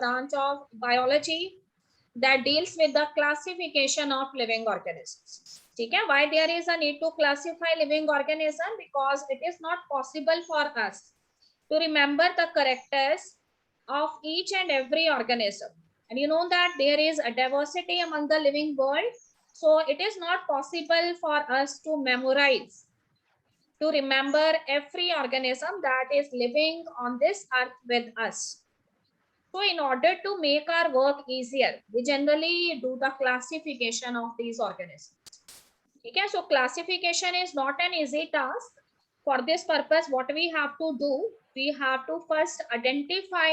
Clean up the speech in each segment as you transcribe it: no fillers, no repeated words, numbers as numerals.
branch of biology that deals with the classification of living organisms. ठीक है? Why there is a need to classify living organism? Because it is not possible for us to remember the characters of each and every organism. And you know that there is a diversity among the living world. So it is not possible for us to memorize, to remember every organism that is living on this earth with us. So in order to make our work easier, we generally do the classification of these organisms. Okay, so classification is not an easy task. For this purpose, what we have to do, we have to first identify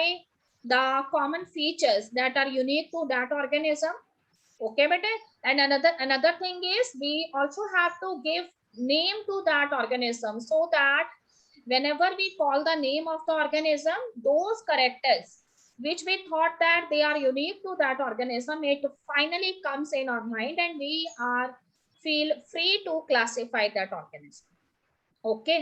the common features that are unique to that organism. Okay, but and another thing is we also have to give name to that organism, so that whenever we call the name of the organism, those characters which we thought that they are unique to that organism, it finally comes in our mind and we are feel free to classify that organism. Okay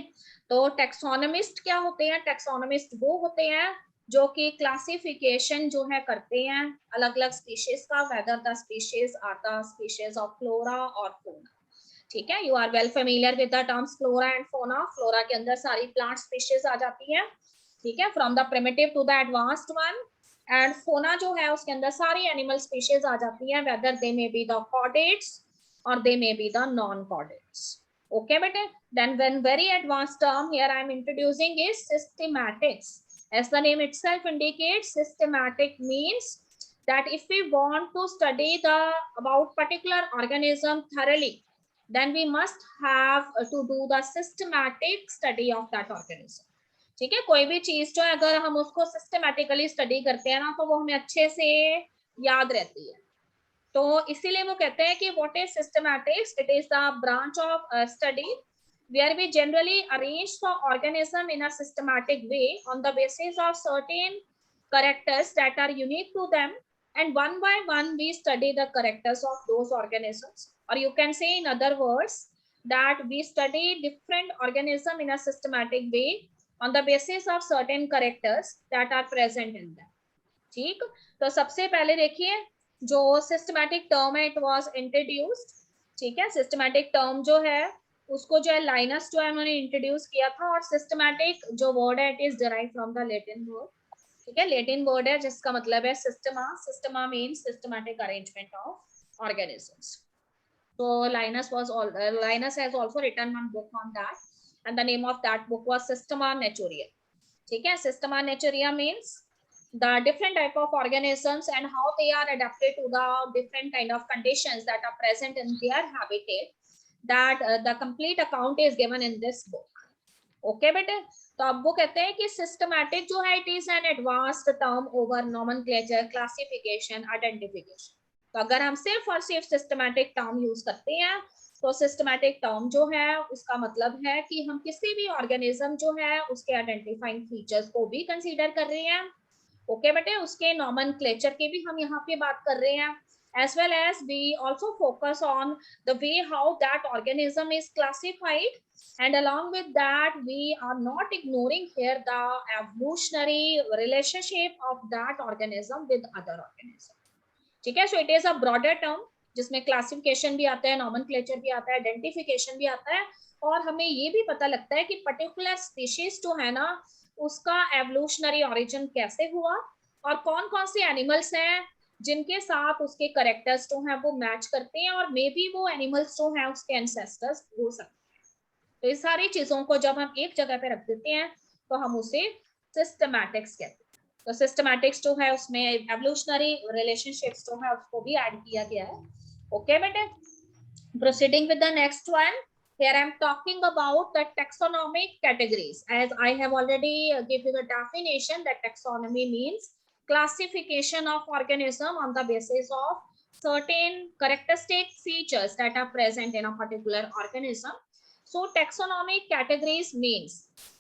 तो टैक्सोनमिस्ट क्या होते हैं? टैक्सोनमिस्ट वो होते हैं जो कि classification जो है करते हैं अलग अलग स्पीशीज का, whether the species or the species of flora और फोना. ठीक है, you are well familiar with the terms flora and fauna. Flora के अंदर सारी प्लांट स्पीशीज आ जाती हैं, ठीक है, from the primitive to the advanced one. And fauna जो है उसके अंदर सारी एनिमल स्पीशीज आ जाती हैं, whether they may be the chordates or they may be the non-chordates. Okay, but then when very advanced term here I am introducing is systematics. As the name itself indicates, systematic means that if we want to study the about particular organism thoroughly, then we must have to do the systematic study of that organism. ठीक है, कोई भी चीज जो अगर हम उसको systematically study करते हैं ना तो वो हमें अच्छे से याद रहती है. तो इसीलिए वो कहते हैं कि what is systematics? It is the branch of study where we generally arrange the organism in a systematic way on the basis of certain characters that are unique to them, and one by one we study the characters of those organisms. Or you can say in other words that we study different organism in a systematic way on the basis of certain characters that are present in them. ठीक, तो सबसे पहले देखिए जो systematic term है it was introduced. ठीक है, systematic term जो है उसको जो है लाइनस जो है उन्होंने इंट्रोड्यूस किया था. और सिस्टमैटिक जो वर्ड है it is derived from the Latin word. ठीक है, लैटिन वर्ड है जिसका मतलब है Systema. Systema means systematic arrangement of organisms. So Linus has also written one book on that, and the name of that book was Systema Naturae. ठीक है, Systema Naturae means the different type of organisms and how they are adapted to the different kind of conditions that are present in their habitat. That the complete account is given in this book. Okay, बेटे, तो अब वो कहते हैं कि systematic जो है it is an advanced term over nomenclature, classification, identification. तो अगर हम सिर्फ और सिर्फ सिस्टमैटिक टर्म यूज करते हैं तो सिस्टमैटिक टर्म जो है उसका मतलब है कि हम किसी भी ऑर्गेनिज्म जो है उसके आइडेंटिफाइंग फीचर्स को भी कंसीडर कर रहे हैं. ओके बेटे, उसके नोमेनक्लेचर की भी हम यहाँ पे बात कर रहे हैं, as well as we also focus on the way how that organism is classified, and along with that we are not ignoring here the evolutionary relationship of that organism with other organism. ठीक है, so it is a broader term जिसमें classification भी आता है, nomenclature भी आता है, identification भी आता है, और हमें ये भी पता लगता है कि पर्टिकुलर स्पीशीज जो है ना उसका एवोल्यूशनरी ओरिजिन कैसे हुआ और कौन कौन से एनिमल्स हैं जिनके साथ उसके करेक्टर्स जो हैं वो मैच करते हैं, और मे बी वो एनिमल्स जो हैं उसके एंसेस्टर्स हो सकते हैं. तो इस सारी चीजों को जब हम एक जगह पे रख देते हैं तो हम उसे सिस्टमैटिक्स कहते हैं. तो सिस्टमैटिक्स जो है उसमें एवोल्यूशनरी रिलेशनशिप्स जो है उसको भी ऐड किया गया है. ओके बेटे, proceeding with the next one. Here I am talking about the taxonomic categories. As I have already given you the definition that taxonomy means classification of organism on the basis of certain characteristic features that are present in a particular organism. So taxonomic categories means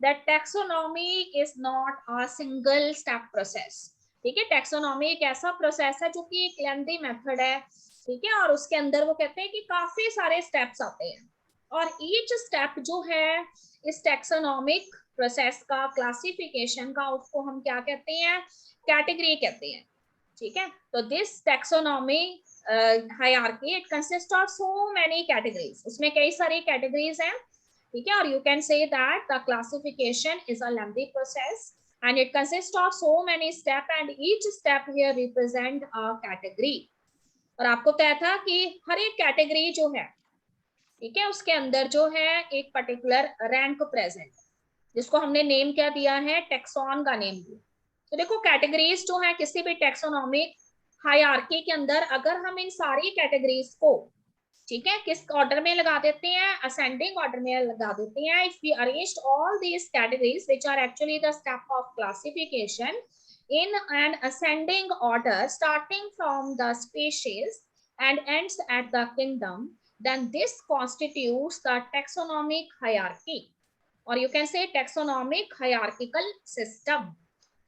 that taxonomy is not a single step process. ठीक है, taxonomy एक ऐसा process है जो कि एक lengthy method है. ठीक है, और उसके अंदर वो कहते हैं कि काफी सारे स्टेप्स आते हैं, और ईच स्टेप जो है इस टैक्सोनॉमिक प्रोसेस का, क्लासिफिकेशन का, उसको हम क्या कहते हैं? कैटेगरी कहते हैं. ठीक है, तो this taxonomy hierarchy it consist of so many categories, उसमें कई सारी कैटेगरीज हैं, ठीक है, और you can say that the classification is a lengthy process and it consists of so many steps and each step here represent a category। और आपको पता था कि हर एक कैटेगरी जो है, ठीक है, उसके अंदर जो है एक पर्टिकुलर रैंक प्रेजेंट, जिसको हमने नेम क्या दिया है, टेक्सॉन का नेम दिया। तो देखो कैटेगरीज जो है किसी भी टेक्सोनॉमिक हायरार्की के अंदर, अगर हम इन सारी कैटेगरीज को, ठीक है, किस ऑर्डर में लगा देते हैं, असेंडिंग ऑर्डर में लगा देते हैं। If we arranged all these categories which are actually the step of classification in an ascending order starting from the species and ends at the kingdom, then this constitutes the taxonomic hierarchy, or you can say taxonomic hierarchical system।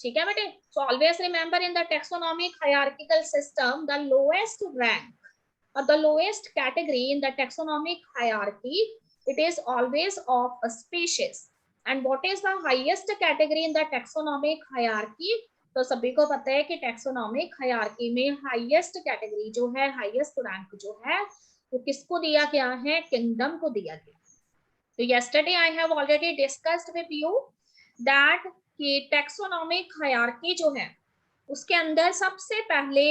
ठीक है बेटे, so always remember in the taxonomic hierarchical system the lowest rank or the lowest category in the taxonomic hierarchy, it is always of a species, and what is the highest category in the taxonomic hierarchy, तो सभी को पता है कि taxonomic hierarchy में highest category जो है, highest rank जो है, वो किसको दिया गया है, किंगडम को दिया गया। तो yesterday I have already discussed with you that कि टैक्सोनॉमिक हायरार्की जो है उसके अंदर सबसे पहले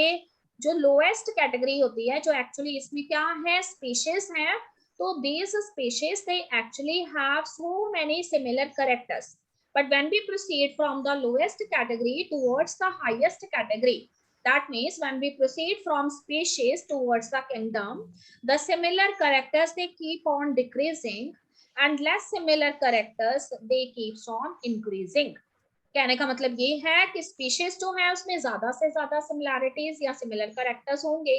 जो लोएस्ट कैटेगरी होती है, जो एक्चुअली इसमें क्या है, स्पीशीज है, तो these species they actually have so many similar characters, but when we proceed from the lowest category towards the highest category, that means when we proceed from species towards the kingdom, the similar characters they keep on decreasing and less similar characters they keeps on increasing। कहने का मतलब ये है कि species जो है उसमें ज्यादा से ज्यादा सिमिलैरिटीज या सिमिलर कैरेक्टर्स होंगे,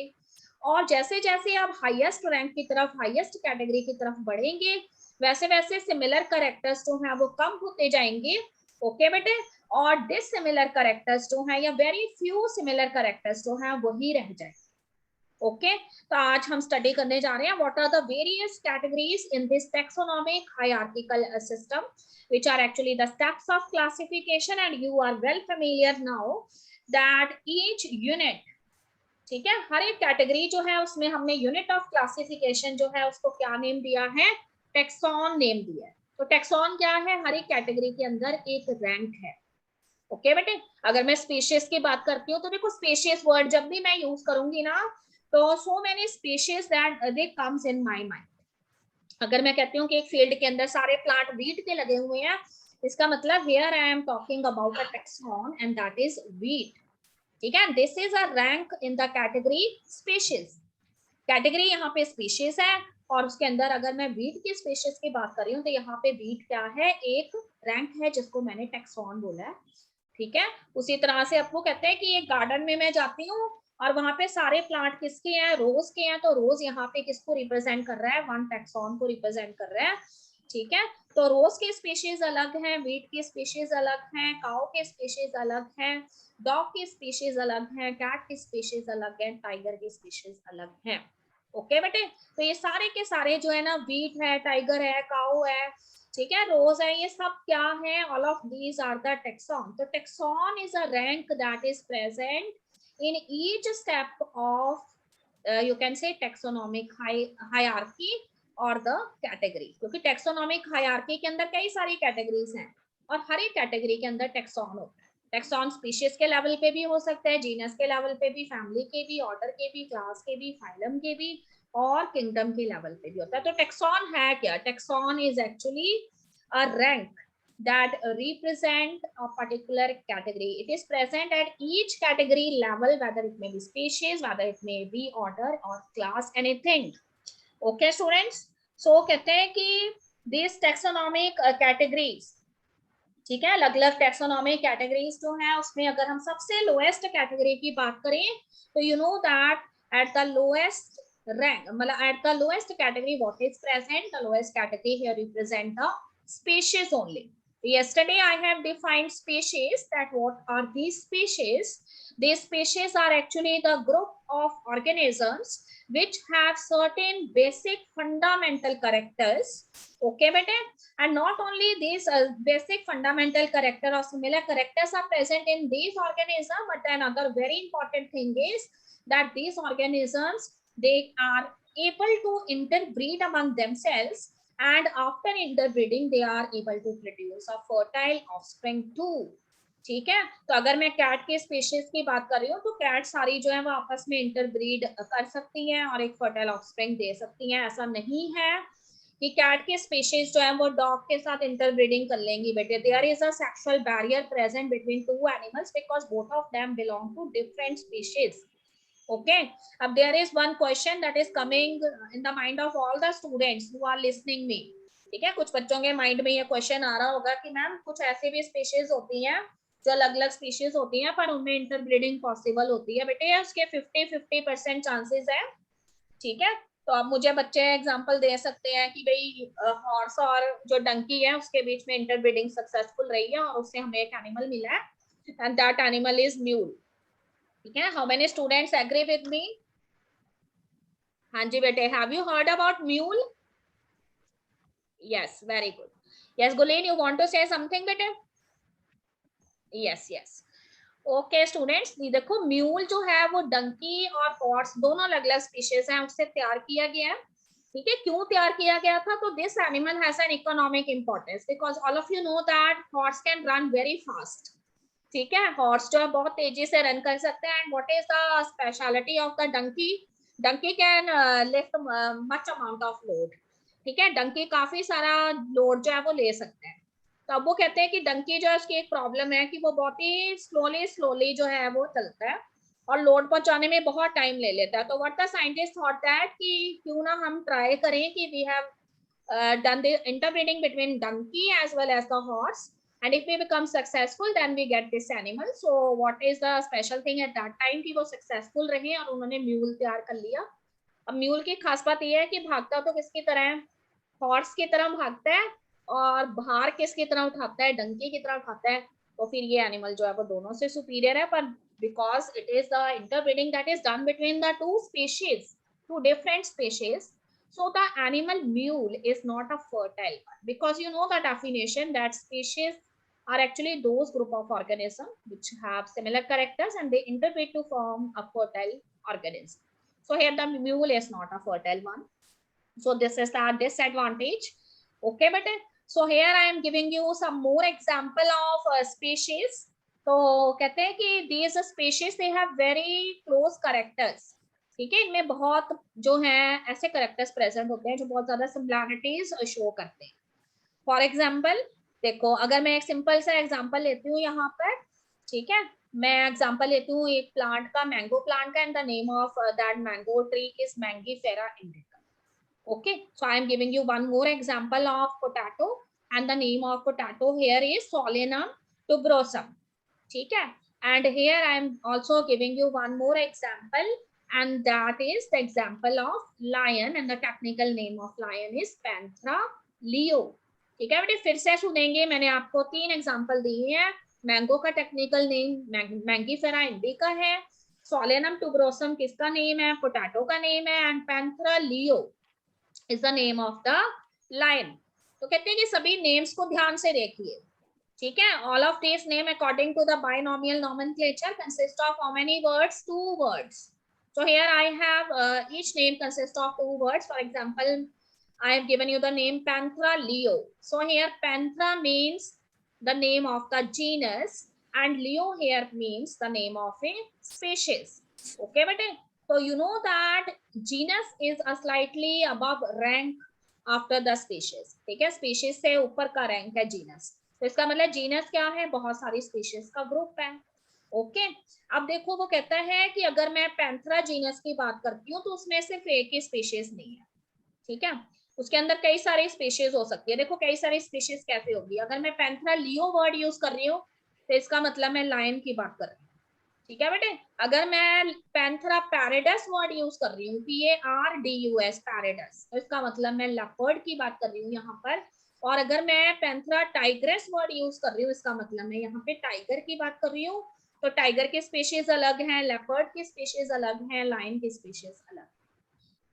और जैसे जैसे आप हाईएस्ट रैंक की तरफ, हाईएस्ट कैटेगरी की तरफ बढ़ेंगे, वैसे वैसे सिमिलर कैरेक्टर्स जो हैं वो कम होते जाएंगे। ओके बेटे, और डिसिमिलर कैरेक्टर्स जो हैं या वेरी फ्यू सिमिलर कैरेक्टर्स जो हैं वही रह जाएंगे। ओके, तो आज हम स्टडी करने जा रहे हैं what are the various categories in this taxonomic hierarchical system which are actually the steps of classification, and you are well familiar now that each unit, ठीक है, हर एक कैटेगरी जो है उसमें हमने यूनिट ऑफ क्लासिफिकेशन जो है उसको क्या नेम दिया है, टैक्सॉन नेम दिया है। तो टैक्सॉन क्या है, हर एक कैटेगरी के अंदर एक रैंक है। ओके बेटे, अगर मैं स्पीशीज की बात करती हूँ तो देखो स्पीशीज वर्ड जब भी मैं यूज करूंगी ना, तो so many species that they comes in my mind. अगर मैं कहती हूँ कि एक फील्ड के अंदर सारे प्लांट वीट के लगे हुए हैं, इसका मतलब here I am talking about a taxon and that is wheat. ठीक है, this is a rank in the category species. Category यहाँ पे स्पीशीज है, और उसके अंदर अगर मैं वीट की स्पीशीज की बात कर रही हूँ तो यहाँ पे वीट क्या है, एक रैंक है जिसको मैंने टैक्सॉन बोला है। ठीक है, उसी तरह से आपको कहते हैं कि एक गार्डन में मैं जाती हूँ और वहां पे सारे प्लांट किसके हैं, रोज के हैं, तो रोज यहाँ पे किसको रिप्रेजेंट कर रहा है, वन टैक्सॉन को रिप्रेजेंट कर रहा है। ठीक है, तो रोज के स्पीशीज अलग हैं, वीट की स्पीशीज अलग हैं, काऊ के स्पीशीज अलग हैं, डॉग की स्पीशीज अलग हैं, कैट की स्पीशीज अलग है, टाइगर की स्पीशीज अलग हैं। ओके बेटे, तो ये सारे के सारे जो है ना, वीट है, टाइगर है, काऊ है, ठीक है, रोज है, ये सब क्या है, all of these are the taxon. तो taxon is a rank that is present in each step of you can say taxonomic hierarchy or the category, क्योंकि taxonomic hierarchy के अंदर कई सारी कैटेगरीज हैं और हर एक कैटेगरी के अंदर टैक्सॉन होता है। टैक्सॉन स्पीशीज के लेवल पे भी हो सकता है, जीनस के लेवल पे भी, फैमिली के भी, ऑर्डर के भी, क्लास के भी, फाइलम के भी, और किंगडम के लेवल पे भी होता है। तो टैक्सॉन है क्या, taxon is actually a rank that represent a particular category. It is present at each category level, whether it may be species, whether it may be order or class, anything. Okay students, so कहते हैं कि these taxonomic categories, ठीक है, अलग अलग taxonomic categories जो है उसमें अगर हम सबसे लोएस्ट कैटेगरी की बात करें तो you know that at the lowest rank, मतलब at the lowest category what is present, the lowest category here represent the species only. Yesterday I have defined species, that what are these species. These species are actually the group of organisms which have certain basic fundamental characters. Okay bete, and not only these basic fundamental character or similar characters are present in these organisms, but another very important thing is that these organisms, they are able to interbreed among themselves, and after interbreeding they are able to produce a fertile offspring too. ठीक है, तो अगर मैं cat के species की बात कर रही हूँ तो कैट सारी जो है वो आपस में इंटरब्रीड कर सकती हैं और एक फर्टाइल ऑफस्प्रिंग दे सकती हैं। ऐसा नहीं है कि कैट के स्पीशीज जो है वो डॉग के साथ इंटरब्रीडिंग कर लेंगी बेटे। There is a sexual barrier present between two animals because both of them belong to different species. Okay, अब there is one question that is coming in the mind of all the students who are listening me. ठीक है, कुछ बच्चों के mind में ये question आ रहा होगा कि मैम कुछ ऐसी भी स्पीशीज होती हैं जो अलग अलग स्पीशीज होती हैं पर उनमें इंटरब्रीडिंग पॉसिबल होती है। बेटे उसके 50-50% चांसेस है। ठीक है, तो अब मुझे बच्चे एग्जांपल दे सकते हैं कि भाई हॉर्स और जो डंकी है उसके बीच में इंटरब्रीडिंग सक्सेसफुल रही है और उससे हमें एक एनिमल मिला है and that animal is mule. ठीक है, how many students agree with me? हाँ जी बेटे, have you heard about mule? Yes, very good. Yes Guleen, you want to say something बेटे? यस यस, ओके स्टूडेंट्स, देखो म्यूल जो है वो डंकी और हॉर्स दोनों अलग अलग स्पीशीज हैं, उससे तैयार किया गया है। ठीक है, क्यों तैयार किया गया था? तो this animal has an economic importance because all of you know that horse can run very fast. ठीक है, हॉर्स जो है बहुत तेजी से रन कर सकते हैं। And what is the speciality of the donkey? Donkey can lift much amount of load. ठीक है, डंकी काफी सारा लोड जो है वो ले सकते हैं। तो अब वो कहते हैं कि डंकी जो है उसकी एक प्रॉब्लम है कि वो बहुत ही स्लोली जो है वो चलता है और लोड पहुंचाने में बहुत टाइम ले लेता है। तो what the scientist thought that कि क्यों ना हम ट्राई करें कि we have done the interbreeding between donkey as well as the horse, and if we become successful then we get this animal. So what is the special thing at that time कि वो successful रहे और उन्होंने mule तैयार कर लिया। अब mule की खास बात ये है कि भागता तो किसकी तरह है? हॉर्स की तरह भागता है और भार किसकी तरह उठाता है? डंकी की तरह उठाता है। तो फिर ये एनिमल जो है वो दोनों से सुपीरियर है, पर because it is the interbreeding that is done between the two species, two different species, so the animal mule is not a fertile one because you know the definition that species are actually those group of organisms which have similar characters and they interbreed to form a fertile organism. So here the mule is not a fertile one, so this is the disadvantage. Okay, but so here I am giving you some more example of species. तो कहते हैं कि these species they have very close characters. ठीक है, इनमें बहुत जो है ऐसे करेक्टर्स प्रेजेंट होते हैं जो बहुत ज्यादा सिमिलैरिटीज शो करते हैं। फॉर एग्जांपल देखो, अगर मैं एक सिंपल सा एग्जांपल लेती हूँ यहाँ पर, ठीक है, मैं एग्जांपल लेती हूँ एक प्लांट का, मैंगो प्लांट का, and the name of that mango tree is Mangifera indica. Okay, so I am giving you one more example of potato and the name of potato here is Solanum tuberosum. ठीक है, and here I am also giving you one more example and that is the example of lion and the technical name of lion is Panthera leo. ठीक है बेटे, फिर से सुनेंगे, मैंने आपको 3 एग्जांपल दिए हैं। मैंगो का टेक्निकल नेम मैंगीफेरा इंडिका है, सोलेनम टुबरोसम किसका नेम है? पोटैटो का नेम है, and Panthera leo is the name of the lion. तो कहते हैं कि सभी नेम्स को ध्यान से देखिए। ठीक है, all of this name according to the binomial nomenclature consist of how many words? 2 words. So here I have each name consists of 2 words. For example, I have given you the name Panthera leo. So here Panthera means the name of the genus and Leo here means the name of a species. Okay, bete? So you know that genus is a slightly above rank after the species. ठीक है, species से ऊपर का rank है genus. तो इसका मतलब genus क्या है? बहुत सारी species का group है। ओके, अब देखो वो कहता है कि अगर मैं पैंथेरा जीनस की बात करती हूँ तो उसमें सिर्फ एक ही स्पीशीज नहीं है। ठीक है, उसके अंदर कई सारी स्पीशीज हो सकती है। देखो कई सारी स्पीशीज कैसे होगी? अगर मैं पैंथेरा लियो वर्ड यूज कर रही हूँ तो इसका मतलब मैं लायन की बात कर रही हूँ। ठीक है बेटे, अगर मैं पैंथेरा पैरेडस वर्ड यूज कर रही हूँ, PARDUS पैरेडस, तो इसका मतलब मैं लेपर्ड की बात कर रही हूँ यहाँ पर। और अगर मैं पैंथेरा टाइग्रेस वर्ड यूज कर रही हूँ, इसका मतलब मैं यहाँ पे टाइगर की बात कर रही हूँ। तो टाइगर की स्पीशीज अलग हैं, लेपर्ड की स्पीशीज अलग हैं, लायन की स्पीशीज अलग।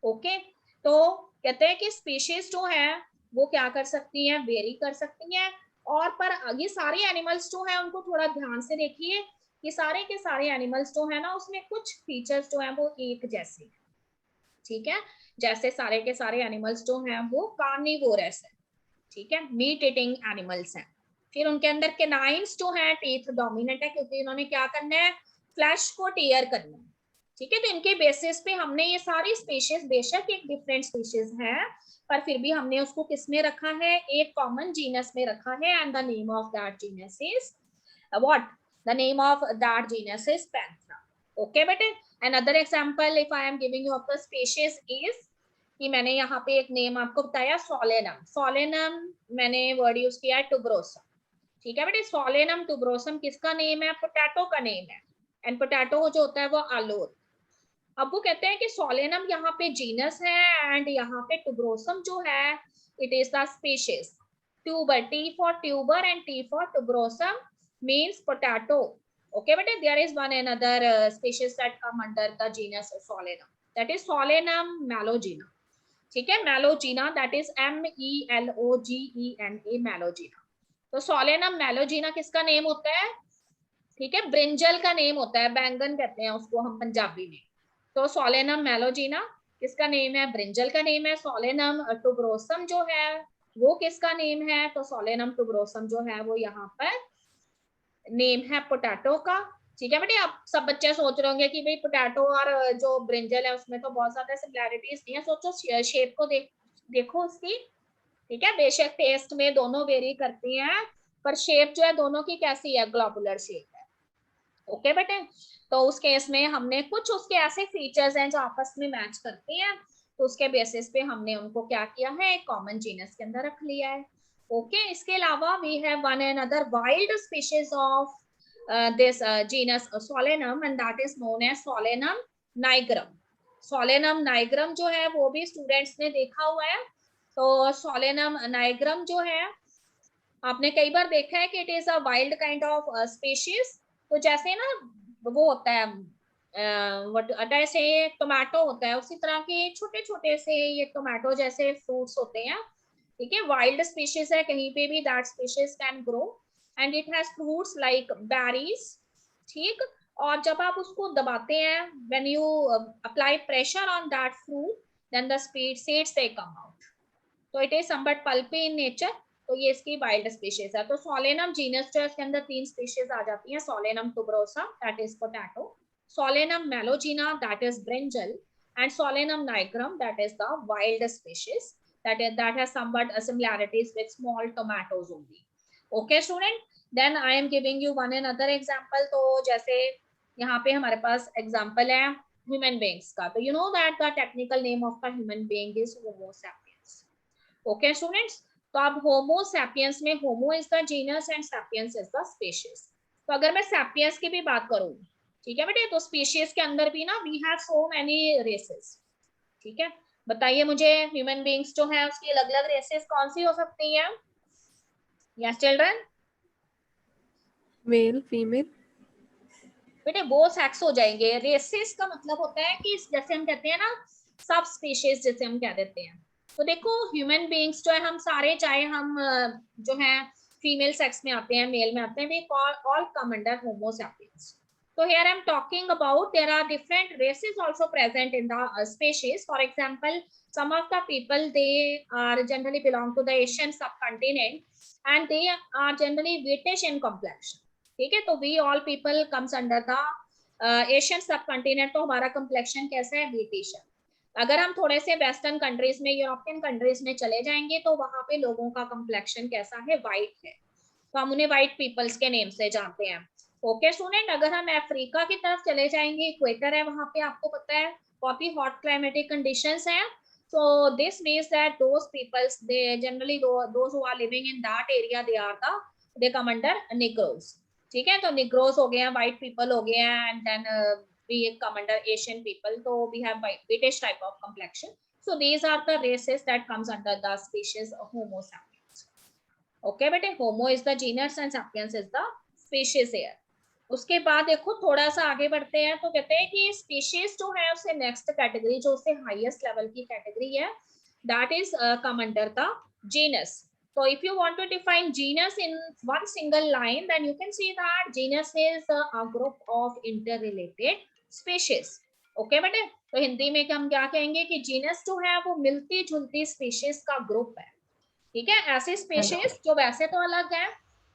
ओके, तो कहते हैं कि स्पीशीज जो है वो क्या कर सकती हैं, वेरी कर सकती हैं। और पर ये सारे एनिमल्स जो है उनको थोड़ा ध्यान से देखिए कि सारे के सारे एनिमल्स जो है ना उसमें कुछ फीचर्स जो है वो एक जैसे हैं, ठीक है। जैसे सारे के सारे एनिमल्स जो हैं वो कार्निवोरस है, ठीक है, मीट ईटिंग एनिमल्स हैं। फिर उनके अंदर केनाइन्स जो है टीथ डोमिनेंट है, क्योंकि इन्होंने क्या करना है, फ्लैश को टीयर करना है, ठीक है। तो इनके बेसिस पे हमने ये सारी स्पीशीज, बेशक एक डिफरेंट स्पीशीज है, पर फिर भी हमने उसको किस में रखा है, एक कॉमन जीनस में रखा है, and the name of that genus is what, the name of that genus is Panthera. Okay बेटे, another example if I am giving you of the species is कि मैंने यहाँ पे एक नेम आपको बताया सोलेनम, सोलेनम मैंने वर्ड यूज किया है टुब्रोसम, ठीक है बेटे। सोलेनम टुब्रोसम किसका नेम है, पोटैटो का नेम है, एंड पोटैटो जो होता है वो आलू। अब वो कहते हैं कि सोलेनम यहाँ पे जीनस है एंड यहाँ पे टुब्रोसम जो है it is the species. Tuber, T for tuber and T for tuberosum means potato. Okay, but there is one another species that come under the genus Solanum. That is Solanum malogena. ठीक है, malogena that is MELOGENA malogena. तो Solanum malogena किसका name होता है, ठीक है, brinjal का name होता है, बैंगन कहते हैं उसको हम पंजाबी में। तो Solanum malogena किसका नेम है, ब्रिंजल का नेम है। Solanum tuberosum जो है वो किसका नेम है, तो Solanum tuberosum जो है वो यहाँ पर नेम है पोटैटो का, ठीक है बेटे। आप सब बच्चे सोच रहे होंगे कि भाई पोटैटो और जो ब्रिंजल है उसमें तो बहुत ज्यादा सिमिलैरिटीज नहीं है, सोचो शेप को देखो उसकी, ठीक है। बेशक टेस्ट में दोनों वेरी करती हैं, पर शेप जो है दोनों की कैसी है, ग्लोबुलर शेप है। ओके बेटे, तो उस केस में हमने कुछ उसके ऐसे फीचर्स हैं जो आपस में मैच करते हैं, तो उसके बेसिस पे हमने उनको क्या किया है, एक कॉमन जीनस के अंदर रख लिया है। ओके, इसके अलावा we have one and other wild species of this genus Solanum and that is known as Solanum nigrum. Solanum nigrum जो है वो भी स्टूडेंट्स ने देखा हुआ है। तो Solanum nigrum जो है आपने कई बार देखा है कि it is a wild kind of species. तो जैसे ना वो होता है जैसे टोमेटो होता है, उसी तरह के छोटे छोटे से ये टोमेटो जैसे फ्रूट्स होते हैं, ठीक है। वाइल्ड स्पीशीज है, कहीं पे भी that species can grow and it has fruits like berries, ठीक। और जब आप उसको दबाते हैं, when you apply pressure on that fruit then the seeds they come out. तो it is somewhat pulpy in nature. तो ये इसकी वाइल्ड स्पीशीज है। तो सोलेनम जीनस जो है इसके अंदर 3 स्पीशीज आ जाती हैं, Solanum tuberosa that is potato, Solanum melongena that is brinjal, and Solanum nigrum that is the wild species that has somewhat similarities with small tomatoes only. Okay student, then I am giving you one another example. तो जैसे यहाँ पे हमारे पास example है human beings का, तो you know that the technical name of the human being is Homo sapiens. Okay students, तो अब Homo sapiens में Homo is the genus and sapiens is the species. तो अगर मैं sapiens की भी बात करूँ, ठीक है बेटे, तो स्पीशीज के अंदर भी ना we have so many races, ठीक है। बताइए मुझे ह्यूमन बीइंग्स जो है उसकी अलग अलग रेसेस कौन सी हो सकती हैं, यस चिल्ड्रन। मेल फीमेल बेटे वो सेक्स हो जाएंगे, रेसेस का मतलब होता है कि जैसे हम कहते हैं ना सब स्पीशीज जैसे हम कह देते हैं। तो देखो ह्यूमन बीइंग्स जो है हम सारे, चाहे हम जो है फीमेल सेक्स में आते हैं मेल में आते हैं, we all come under Homo sapiens. So here I am talking about there are different races also present in the species. For example, some of the people they are generally belong to the Asian subcontinent and they are generally whitish in complexion. ठीक है, तो we all people comes under the Asian subcontinent. तो हमारा complexion कैसा है, whitish है। अगर हम थोड़े से वेस्टर्न कंट्रीज में, यूरोपियन कंट्रीज में चले जाएंगे तो वहां पे लोगों का complexion कैसा है, व्हाइट है। तो हम उन्हें व्हाइट पीपल्स के नेम से जानते हैं। ओके स्टूडेंट, अगर हम अफ्रीका की तरफ चले जाएंगे, इक्वेटर है वहां पे, आपको पता है बहुत ही हॉट क्लाइमेटिक कंडीशंस हैं। So this means that those peoples they generally those who are living in that area they come under Negroes, ठीक है। तो Negroes हो गए हैं, white people हो गए हैं, and then we come under Asian people. So we have whitish type of complexion. So these are the races that comes under the species of Homo sapiens. Okay, bete, Homo is the genus and sapiens is the species here. उसके बाद देखो थोड़ा सा आगे बढ़ते हैं तो कहते हैं कि स्पीशीज जो है उससे नेक्स्ट कैटेगरी जो उससे हाईएस्ट लेवल की कैटेगरी है, that is come under the genus. So if you want to define genus in one single line, then you can see that genus is a group of interrelated species. Okay बेटे, तो हिंदी में हम क्या कहेंगे कि genus जो है वो मिलती जुलती स्पीशीज का ग्रुप है. ठीक है, ऐसे हाँ स्पीशीज जो वैसे तो अलग है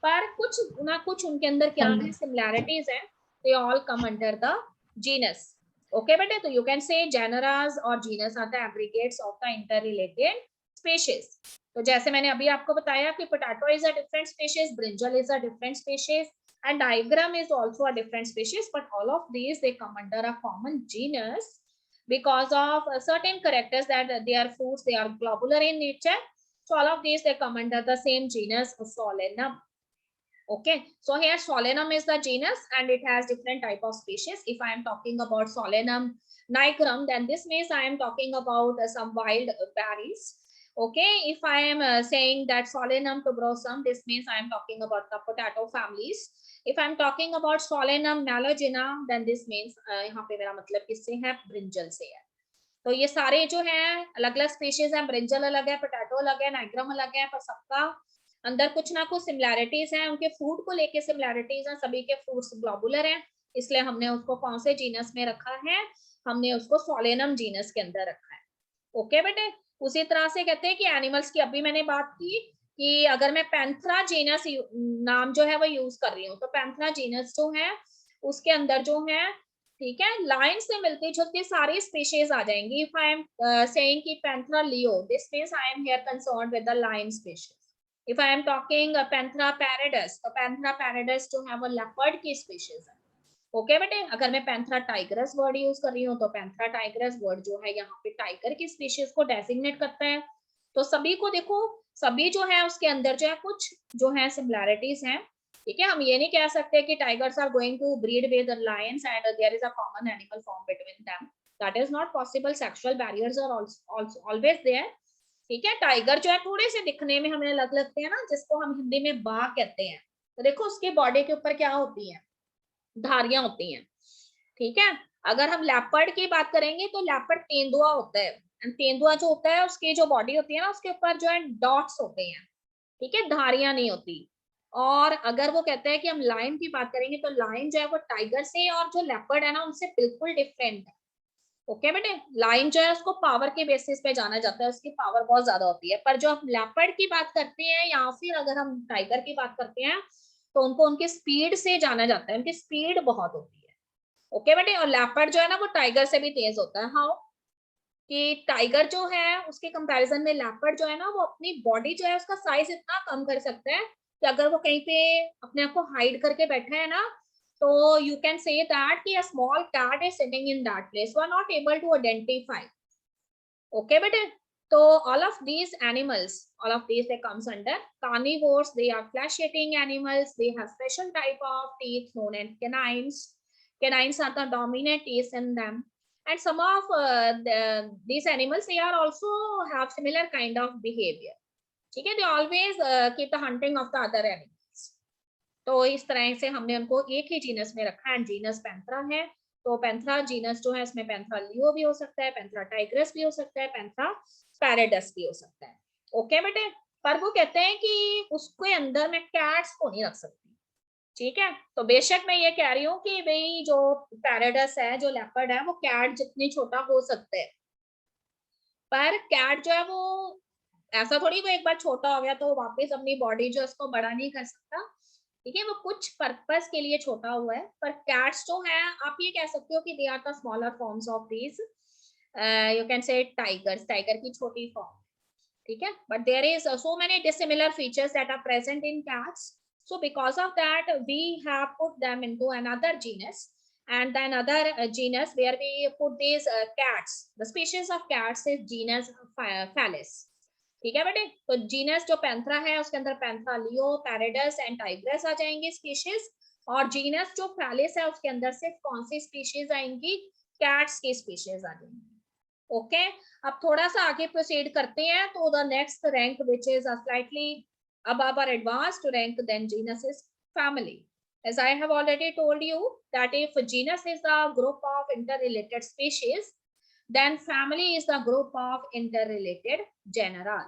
पर कुछ ना कुछ उनके अंदर क्या है, जी, सिमिलैरिटीज है. They all come under the genus. Okay बेटे, तो यू कैन से जेनरास और genus are the aggregates of the interrelated species. तो जैसे मैंने अभी आपको बताया कि potato is a different species, brinjal is a different species, and diagram is also a different species, but all of these they come under a common genus because of certain characters that they are fruits, they are globular in nature. So all of these they come under the same genus Solanum. Okay, so here Solanum is the genus and it has different type of species. If I am talking about Solanum nigrum, then this means I am talking about some wild berries. Okay, if I am saying that Solanum tuberosum, this means I am talking about the potato families. If I am talking about Solanum melogena, then this means यहाँ पे मेरा मतलब किससे है, brinjal से है. तो ये सारे जो है अलग अलग स्पीशीज हैं, ब्रिंजल अलग है, पोटैटो अलग है, नाइग्रम अलग है, पर सबका अंदर कुछ ना कुछ सिमिलैरिटीज हैं. उनके फूड को लेके सिमिलैरिटीज हैं, सभी के फ्रूट्स ग्लोबुलर हैं, इसलिए हमने उसको कौन से जीनस में रखा है, हमने उसको सोलेनम जीनस के अंदर रखा है. ओके बेटे, उसी तरह से कहते हैं कि एनिमल्स की अभी मैंने बात की कि अगर मैं पैंथरा जीनस नाम जो है वो यूज कर रही हूँ, तो पैंथरा जीनस जो है उसके अंदर जो है, ठीक है, लाइन से मिलती जुलती सारी स्पीशीज आ जाएंगी. इफ आई एम सेइंग कि Panthera leo, this means I am here concerned with the lion species. If I am talking Panthera pardus, तो पैंथरा पैराडस जो है वो लेपर्ड की स्पीशीज है. ओके बेटे, अगर मैं पैंथरा टाइगरस वर्ड यूज कर रही हूँ, तो पैंथरा टाइगरस वर्ड जो है यहाँ पे टाइगर की स्पीशीज को डेजिग्नेट करता है. तो सभी को देखो, सभी जो है उसके अंदर जो है कुछ जो है सिमिलैरिटीज हैं. ठीक है, हम ये नहीं कह सकते कि tigers are going to breed with lions and there is a common animal form between them. That is not possible. Sexual barriers are always there. ठीक है, टाइगर जो है थोड़े से दिखने में हमें अलग लगते हैं ना, जिसको हम हिंदी में बाघ कहते हैं. तो देखो उसके बॉडी के ऊपर क्या होती है, धारियां होती हैं. ठीक है, अगर हम लेपर्ड की बात करेंगे तो लेपर्ड तेंदुआ होता है. तेंदुआ जो होता है उसकी जो बॉडी होती है ना, उसके ऊपर जो है डॉट्स होते हैं. ठीक है, धारियां नहीं होती. और अगर वो कहते हैं कि हम लायन की बात करेंगे, तो लायन जो है वो टाइगर से और जो लेपर्ड है ना उनसे बिल्कुल डिफरेंट है. ओके बेटे, लायन जो है उसको पावर के बेसिस पे जाना जाता है, उसकी पावर बहुत ज्यादा होती है. पर जो हम लेपर्ड की बात करते हैं या फिर अगर हम टाइगर की बात करते हैं, तो उनको उनके स्पीड से जाना जाता है, उनकी स्पीड बहुत होती है. ओके बेटे, और लेपर्ड जो है ना वो टाइगर से भी तेज होता है. हाउ कि टाइगर जो है उसके कंपैरिजन में लेपर्ड जो है ना वो अपनी बॉडी जो है उसका साइज इतना कम कर सकता है कि अगर वो कहीं पे अपने आप को हाइड करके बैठा है ना, तो यू कैन से दैट कि a small cat is sitting in that place, वो are not able to identify. Okay बेटे, तो all of these animals, all of these they comes under carnivores. They are flesh eating animals. They have special type of teeth known as canines. Canines are the dominant teeth in them. And some of these animals, they are also have similar kind of behavior. ठीक है, they always keep the hunting of the other animals. तो इस तरह से हमने उनको एक ही genus में रखा है, जीनस पैंथरा है. तो पैंथरा जीनस जो है इसमें पैंथरा लियो भी हो सकता है, पैंथरा टाइग्रस भी हो सकता है, पैंथरा पैराडस भी हो सकता है. ओके बेटे, पर वो कहते हैं कि उसके अंदर में कैट्स को नहीं रख सकती. ठीक है, तो बेशक मैं ये कह रही हूँ कि भाई जो पैराडस है, जो लेपर्ड है, वो कैट जितनी छोटा हो सकते हैं, पर कैट जो है वो ऐसा थोड़ी वो एक बार छोटा हो गया तो वापस अपनी बॉडी जो उसको बड़ा नहीं कर सकता. ठीक है, वो कुछ पर्पस के लिए छोटा हुआ है. पर कैट्स जो है आप ये कह सकते हो कि they are the smaller forms of these, you can say tigers, tiger की छोटी फॉर्म. ठीक है, but there is so many dissimilar features that are present in cats. So because of that, we have put them into another genus, and then other genus where we put these cats. The species of cats is genus Felis. ठीक है बेटे, तो genus जो Panthera है उसके अंदर Panthera Leo, पैराडस and tigris आ जाएंगे species. और जीनस जो फैलिस है उसके अंदर से कौन सी स्पीशीज आएंगी, कैट्स की स्पीशीज आ जाएंगी. ओके, अब थोड़ा सा आगे प्रोसीड करते हैं. तो the next rank which is slightly above or advanced rank than genus is family. as I have already told you that if genus is the group of interrelated species, then family is the group of interrelated genera.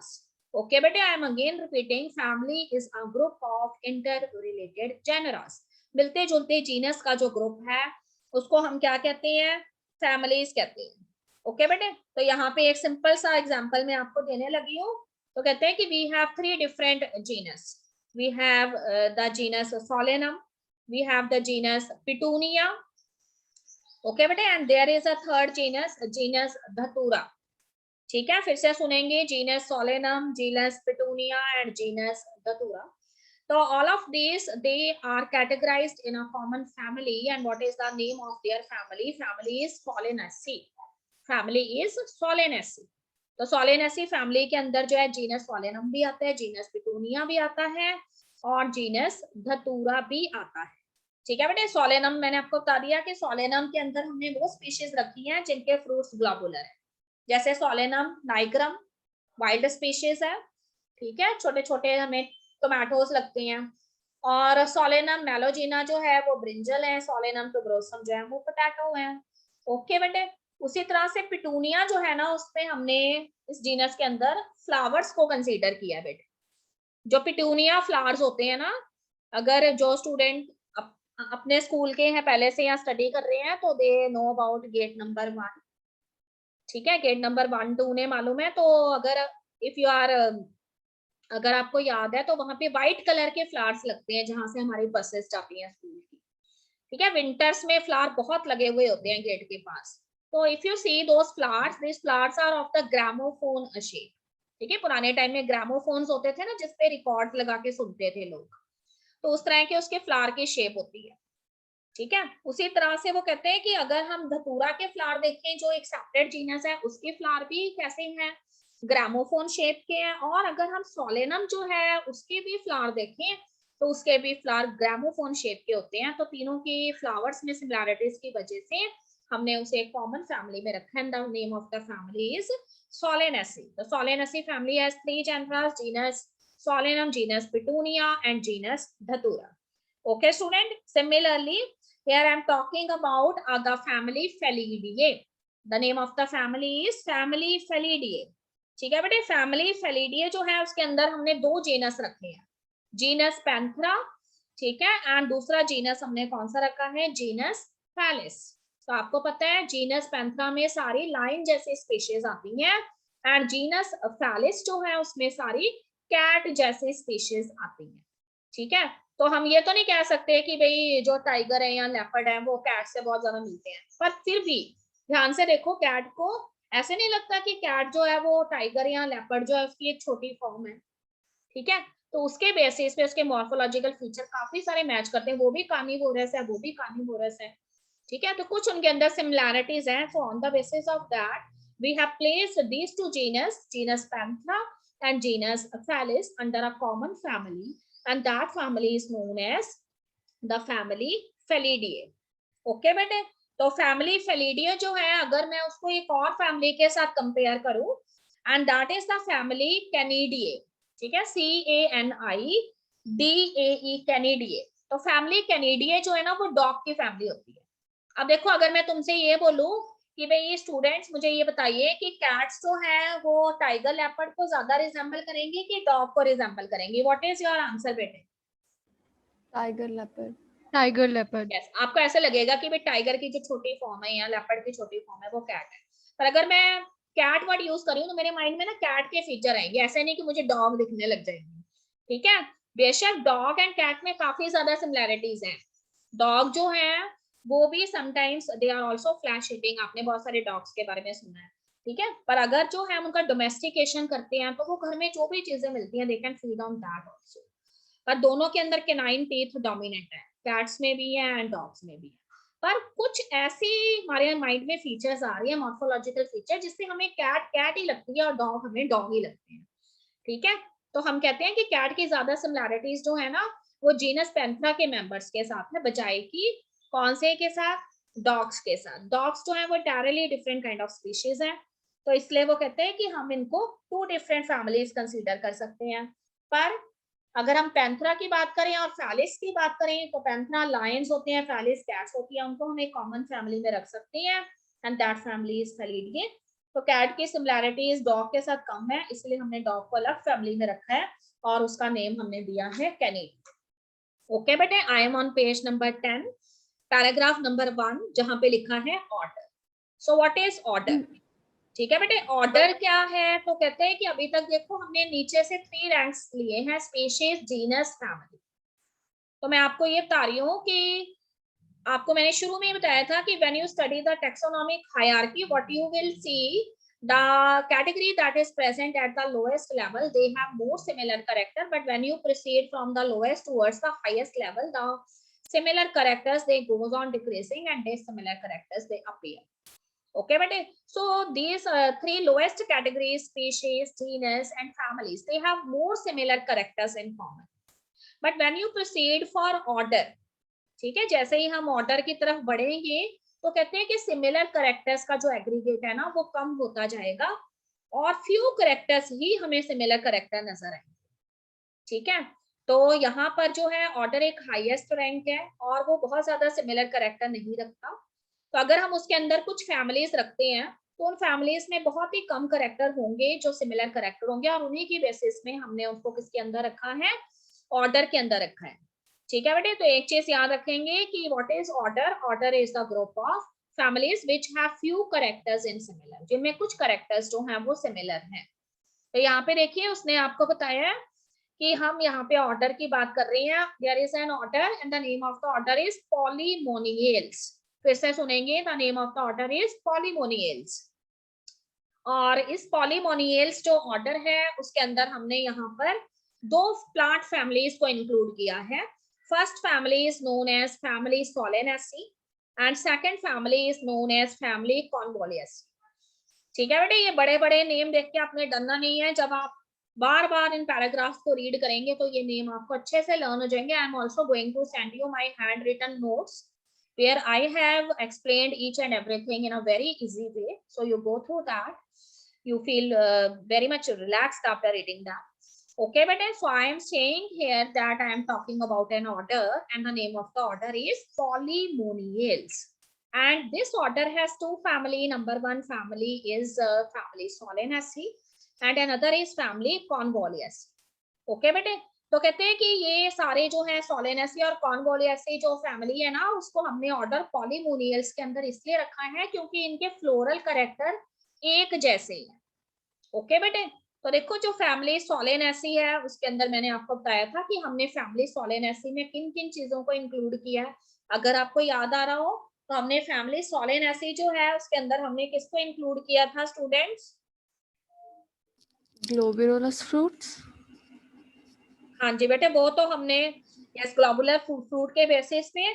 Okay bete, I am again repeating, family is a group of interrelated genera. मिलते जुलते genus का जो group है उसको हम क्या कहते हैं, फैमिलीज कहते हैं। ओके बेटे, तो यहाँ पे एक सिंपल सा एग्जांपल मैं आपको देने लगी हूँ। तो कहते हैं कि we have 3 different genus. We have the genus Solanum, we have the genus Petunia, okay बेटे, and there is a third genus, genus Dhatura। ठीक है, फिर से सुनेंगे, genus Solanum, genus Petunia and genus Dhatura। तो all of these they are categorized in a common family, and what is the name of their family? Family is Solanaceae। family is Solanaceae। तो Solanaceae family के अंदर जो है genus Solanum भी आता है, genus Petunia भी आता है और जीनस धतूरा भी आता है। ठीक है बेटे, सोलेनम मैंने आपको बता दिया कि सोलेनम के अंदर हमने वो स्पीशीज रखी हैं जिनके फ्रूट्स ग्लोबुलर है, जैसे सोलेनम नाइग्रम वाइल्ड स्पीशीज है। ठीक है, छोटे छोटे हमें टोमेटोज लगते हैं। और सोलेनम मेलोजिना जो है वो ब्रिंजल है, सोलेनम टुबरोसम जो है वो पोटैटो है। ओके बेटे, उसी तरह से पिटूनिया जो है ना, उसमें हमने इस जीनस के अंदर फ्लावर्स को कंसीडर किया बेटे। जो पिटूनिया फ्लावर्स होते हैं ना, अगर जो स्टूडेंट अपने स्कूल के हैं पहले से या स्टडी कर रहे हैं तो they know about gate number 1। ठीक है, गेट नंबर 1 2 उन्हें मालूम है। तो अगर इफ यू आर, अगर आपको याद है तो वहां पे व्हाइट कलर के फ्लावर्स लगते हैं जहां से हमारी बसेस जाती हैं स्कूल की। ठीक है, विंटर्स में फ्लावर बहुत लगे हुए होते हैं गेट के पास। तो if you see those flowers, this flowers are of the gramophone shape. ठीक है, पुराने टाइम में ग्रामोफोन्स होते थे ना जिसपे रिकॉर्ड लगा के सुनते थे लोग, तो उस तरह के उसके फ्लावर की शेप होती है। ठीक है, उसी तरह से वो कहते हैं कि अगर हम धतूरा के फ्लावर देखें जो एक सेपरेट जीनस है, उसके फ्लावर भी कैसे हैं, ग्रामोफोन शेप के हैं। और अगर हम सोलेनम जो है उसके भी फ्लावर देखें तो उसके भी फ्लावर ग्रामोफोन शेप के होते हैं। तो तीनों के फ्लावर्स में सिमिलैरिटीज की वजह से हमने उसे एक कॉमन फैमिली में रखा है। The name of the family is Solanaceae। The Solanaceae family has 3 genera, genus Solanum, genus Petunia and genus Dhatura। Okay student, similarly here I am talking about the family Felidae। The name of the family is family Felidae। ठीक है बेटे, family फेलिडिए जो है उसके अंदर हमने 2 genus रखे हैं, जीनस पैंथरा, ठीक है, एंड दूसरा जीनस हमने कौन सा रखा है, जीनस फैलिस। तो आपको पता है जीनस पैंथरा में सारी लाइन जैसी स्पीशीज आती हैं एंड जीनस फैलिस जो है उसमें सारी कैट जैसी स्पीशीज आती हैं। ठीक है, तो हम ये तो नहीं कह सकते कि भाई जो टाइगर है या लेपर्ड है वो कैट से बहुत ज्यादा मिलते हैं, पर फिर भी ध्यान से देखो, कैट को ऐसे नहीं लगता कि कैट जो है वो टाइगर या लेपर्ड जो है उसकी एक छोटी फॉर्म है। ठीक है, तो उसके बेसिस पे उसके मॉर्फोलॉजिकल फीचर काफी सारे मैच करते हैं, वो भी कार्निवोरस है, वो भी कार्निवोरस है। ठीक है, तो कुछ उनके अंदर सिमिलैरिटीज हैं। So on the basis of that we have placed these 2 genus, genus Panthera and genus Felis under a common family, and that family is known as the family Felidae। Okay बेटे, तो family फेलिडिए जो है अगर मैं उसको एक और family के साथ कंपेयर करूं, and that is the family Canidae. ठीक है, CANIDAE कैनिडिए। तो फैमिली कैनिडिए जो है ना वो डॉग की फैमिली होती है। अब देखो, अगर मैं तुमसे ये बोलूं कि भाई स्टूडेंट्स मुझे ये बताइए कि कैट्स जो है वो टाइगर लेपर्ड को ज्यादा रिजेंबल करेंगे कि डॉग को रिजेंबल करेंगे, व्हाट इज योर आंसर बेटे? Tiger leopard. Tiger leopard. Yes, आपको ऐसे लगेगा कि भाई टाइगर की जो छोटी फॉर्म है या लेपर्ड की छोटी फॉर्म है वो कैट है। पर अगर मैं कैट वर्ड यूज करूँ तो मेरे माइंड में ना कैट के फीचर आएंगे, ऐसे नहीं कि मुझे डॉग दिखने लग जाएंगे। ठीक है, बेशक डॉग एंड कैट में काफी ज्यादा सिमिलैरिटीज हैं। डॉग जो है वो भी sometimes they are also flesh eating, आपने बहुत सारे डॉग्स के बारे में सुना है। ठीक है, पर अगर जो है उनका डोमेस्टिकेशन करते हैं तो वो घर में जो भी चीजें मिलती हैं they can feed on that also. पर दोनों के अंदर कैनाइन टीथ डोमिनेंट है, कैट्स में भी है एंड डॉग्स में भी है। पर कुछ ऐसी हमारे माइंड में फीचर्स आ रही है, मॉर्फोलॉजिकल फीचर, जिससे हमें कैट कैट ही लगती है और डॉग हमें डॉग ही लगते हैं। ठीक है, तो हम कहते हैं कि कैट की ज्यादा सिमिलैरिटीज जो है ना वो जीनस पैंथरा के मेंबर्स के साथ है, बजाय कि कौन से के साथ, डॉग्स के साथ। डॉग्स जो है वो entirely different kind of species है, तो इसलिए वो कहते हैं कि हम इनको 2 डिफरेंट फैमिलीज कंसीडर कर सकते हैं। पर अगर हम पैंथरा की बात करें और फैलिस की बात करें तो पैंथरा लायंस होते हैं, फैलिस कैट्स होती है, उनको हम एक कॉमन फैमिली में रख सकते हैं एंड दैट फैमिली इज फेलिडिए। तो कैट की सिमिलैरिटीज डॉग के साथ कम है, इसलिए हमने डॉग को अलग फैमिली में रखा है और उसका नेम हमने दिया है कैनिड। ओके बेटे, I am on page number 10, paragraph number 1, जहां पे लिखा है order. So what is order? ठीक है बेटे, ऑर्डर क्या है? तो कहते हैं कि अभी तक देखो हमने नीचे से 3 रैंक्स लिए हैं, स्पीशीज, जीनस, फैमिली। तो मैं आपको ये बता रही हूँ कि आपको मैंने शुरू में बताया था कि when you study the taxonomic hierarchy what you will see the category that is present at the lowest level, they have more similar character, but when you proceed from the lowest towards the highest level, the similar characters they goes on decreasing and dissimilar characters they appear. Okay, but so these 3 lowest categories, species, genus and families, they have more similar characters in common. But when you proceed for order, ठीक है, जैसे ही हम order की तरफ बढ़ेंगे तो कहते हैं कि सिमिलर करेक्टर्स का जो एग्रीगेट है ना वो कम होता जाएगा और फ्यू करेक्टर्स ही हमें सिमिलर करेक्टर नजर आएंगे। ठीक है, तो यहाँ पर जो है ऑर्डर एक हाईएस्ट रैंक है और वो बहुत ज्यादा सिमिलर करेक्टर नहीं रखता। तो अगर हम उसके अंदर कुछ फैमिलीज रखते हैं तो उन फैमिलीज में बहुत ही कम करेक्टर होंगे जो सिमिलर करेक्टर होंगे और उन्हीं की बेसिस में हमने उसको किसके अंदर रखा है? ऑर्डर के अंदर रखा है। ठीक है बेटे, तो एक चीज याद रखेंगे कि what is order? Order is the group of families which have few characters in similar, जिनमें कुछ कैरेक्टर्स जो हैं वो सिमिलर हैं। तो यहाँ पे देखिए उसने आपको बताया कि हम यहाँ पे ऑर्डर की बात कर रहे हैं। There is an order and the name of the order is Polemoniales. फिर से सुनेंगे, the name of the order is Polemoniales. और इस पॉलीमोनियल्स जो ऑर्डर है उसके अंदर हमने यहाँ पर 2 प्लांट फैमिलीज को इंक्लूड किया है। First family is known as family Solanaceae and second family is known as family Convolvulaceae. ठीक है बेटे, ये बड़े बड़े नेम देख के आपने डरना नहीं है। जब आप बार बार इन पैराग्राफ्स को रीड करेंगे तो ये नेम आपको अच्छे से लर्न हो जाएंगे। I am also going to send you my hand written notes where I have explained each and everything in a very easy way. So you go through that. You feel very much relaxed after reading that. Okay, but so I am saying here that I am talking about an order and the name of the order is Polymoniales. And this order has 2 family. Number 1 family is family Solanaceae and another is family Convolvulaceae. Okay, बेटे, तो कहते हैं कि ये सारे जो है Solanaceae और कॉन्वोलियासी जो फैमिली है ना उसको हमने ऑर्डर पॉलीमोनियल्स के अंदर इसलिए रखा है क्योंकि इनके फ्लोरल कैरेक्टर एक जैसे हैं। ओके बेटे, तो देखो जो फैमिली सोलेनेसी है उसके अंदर मैंने आपको बताया था कि हमने फैमिली सोलेनेसी में किन किन चीजों को इंक्लूड किया है। अगर आपको याद आ रहा हो तो हमने फैमिली सोलेनेसी जो है उसके अंदर हमने किसको इंक्लूड किया था स्टूडेंट्स? ग्लोबुलस फ्रूट्स। हाँ जी बेटे, वो तो हमने यस ग्लोबुलर फ्रूट के बेसिस पे,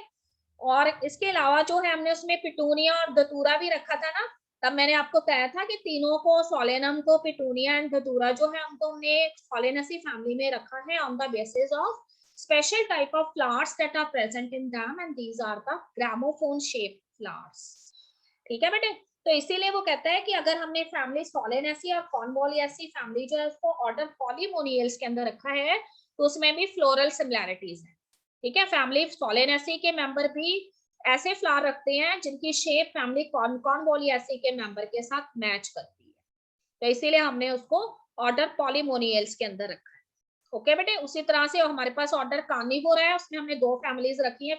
और इसके अलावा जो है हमने उसमें पिटूनिया और धतूरा भी रखा था ना। तब मैंने आपको कहा था कि तीनों को, सोलेनम को, पिटूनिया एंड धतूरा जो है हमको हमने सोलेनेसी फैमिली में रखा है on the basis of special type of flowers that are present in them and these are the gramophone shape flowers. ठीक है बेटे, तो इसीलिए वो कहता है कि अगर हमने फैमिली सोलेनेसी और कॉन्वोलियासी फैमिली जो है उसको ऑर्डर पॉलीमोनियल्स के अंदर रखा है तो उसमें भी फ्लोरल सिमिलैरिटीज है। ठीक है, फैमिली सोलेनेसी के मेंबर भी ऐसे फ्लावर रखते हैं जिनकी शेप फैमिली कॉन्वोलियासी के मेंबर के साथ मैच करती है, तो इसीलिए हमने उसको ऑर्डर पॉलीमोनियल्स के अंदर रखा है। ओके बेटे, उसी तरह से हमारे पास ऑर्डर कार्निवोरा है, उसमें हमने 2 फैमिलीज रखी है,